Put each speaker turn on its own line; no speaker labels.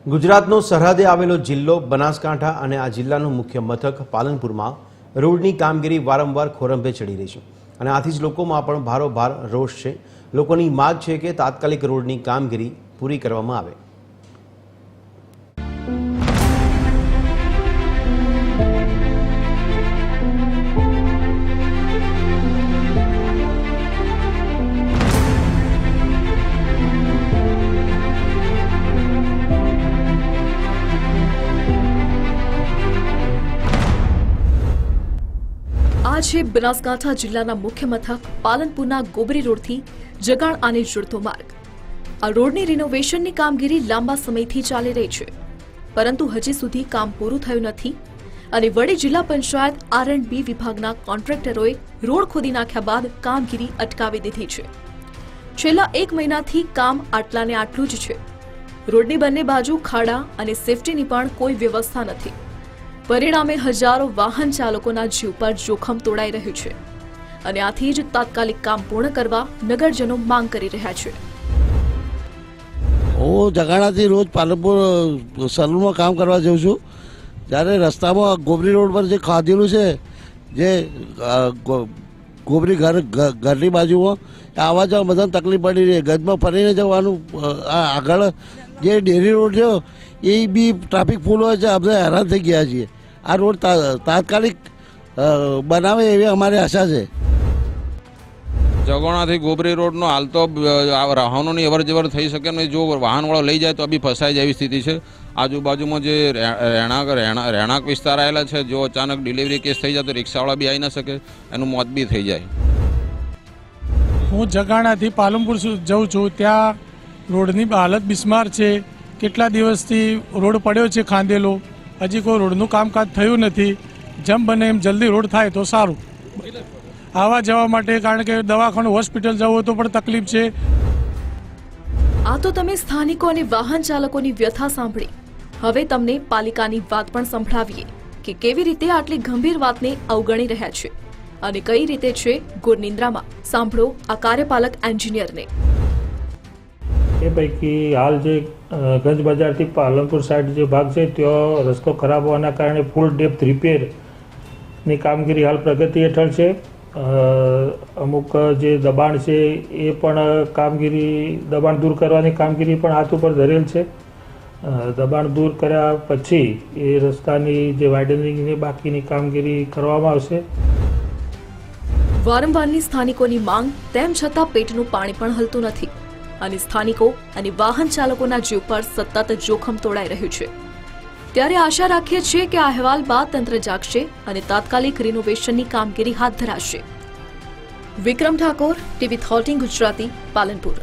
ગુજરાતનો સરહદે આવેલો જિલ્લો બનાસકાંઠા અને આ જિલ્લાનું મુખ્ય મથક પાલનપુરમાં રોડની કામગીરી વારંવાર ખોરંભે ચડી રહી છે અને આથી જ લોકોમાં પણ ભારોભાર રોષ છે। લોકોની માંગ છે કે તાત્કાલિક રોડની કામગીરી પૂરી કરવામાં આવે।
आज बनासकांठा जिल्लाना मुख्य मथक पालनपुरना गोबरी रोडथी जगाण आने जोड़तो मार्ग। आ रोडनी रिनोवेशननी कामगीरी लांबा समयथी चाली रही छे, परंतु हजी सुधी काम पूरुं थयुं नथी अने वडी जिल्ला पंचायत R&B विभागना कोन्ट्रेक्टरोए रोड खोदी नाख्या बाद कामगीरी अटकावी दीधी छे। छेल्ला 1 महीनाथी काम आटलाने आटलुं ज छे। रोडनी बंने बाजू खाड़ा अने सेफ्टीनी पण कोई व्यवस्था नथी। परिणामे हजारों वाहन चालकोना जीव पर जोखम तोड़ाई रह्युं छे अने आथी ज तात्कालिक काम पूर्ण करवा नगरजनो मांग करी रह्या छे।
હું જગાણાથી રોજ પાલનપુર સલૂનમાં કામ કરવા જાઉં છું। જ્યારે રસ્તામાં ગોબરી રોડ પર જે ખાધેલું છે, જે ગોબરી ઘરની બાજુમાં આવવા જવા બધાને તકલીફ પડી રહી। ગજમાં ફરીને જવાનું, આગળ જે ડેરી રોડ છે એ બી ટ્રાફિક ફૂલ હોય છે। આપણે હેરાન થઈ ગયા છીએ। આ રોડ તાત્કાલિક બનાવે એવી અમારી આશા છે।
જગોણાથી ગોબરી રોડનો હાલ તો વાહનોની અવર જવર થઈ શકે નહીં। જો વાહનવાળો લઈ જાય તો બી ફસાઈ જાય એવી સ્થિતિ છે। આજુબાજુમાં જે રહેણાંક વિસ્તાર આવેલા છે, જો અચાનક ડિલિવરી કેસ થઈ જાય તો રિક્ષાવાળા બી આવી ન શકે, એનું મોત બી થઈ જાય।
હું જગાણાથી પાલનપુર જાઉં છું, ત્યાં રોડની હાલત બિસ્માર છે। કેટલા દિવસથી રોડ પડ્યો છે ખાંદેલો, હજી કોઈ રોડનું કામકાજ થયું નથી। જેમ બને એમ જલ્દી રોડ થાય તો સારું આવવા જવા માટે, કારણ કે દવાખાનું હોસ્પિટલ જવું હોય તો પણ તકલીફ છે।
आ तो तमे स्थानिको अने वाहन चालकोनी व्यथा सांभळी। हवे तमने पालिकानी वात पण संभळावीए के केवी रीते आटली गंभीर वातने अवगणी रह्या छे अने कई रीते छे गुरनिंद्रामां। सांभळो आ कार्यपालक एन्जिनियरने।
એ પૈકી હાલ જે ગંજ બજારથી પાલનપુર સાઈડ જે ભાગ છે ત્યાં રસ્તો ખરાબ હોવાના કારણે ફૂલ ડેપ્થ રિપેરની કામગીરી હાલ પ્રગતિ હેઠળ છે। અમુક જે દબાણ છે એ પણ કામગીરી, દબાણ દૂર કરવાની કામગીરી પણ હાથ ઉપર ધરેલ છે। દબાણ દૂર કર્યા પછી એ રસ્તાની જે વાઇડનિંગની બાકીની કામગીરી કરવામાં આવશે।
વારંવારની સ્થાનિકોની માંગ તેમ છતાં પેટનું પાણી પણ હલતું નથી અને સ્થાનિકો અને વાહન ચાલકોના જીવ પર સતત જોખમ તોડાઈ રહ્યું છે। ત્યારે આશા રાખીએ છીએ કે આ અહેવાલ બાદ તંત્ર જાગશે અને તાત્કાલિક રિનોવેશનની કામગીરી હાથ ધરાશે। વિક્રમ ઠાકોર, ટીવી 13 ગુજરાતી, પાલનપુર।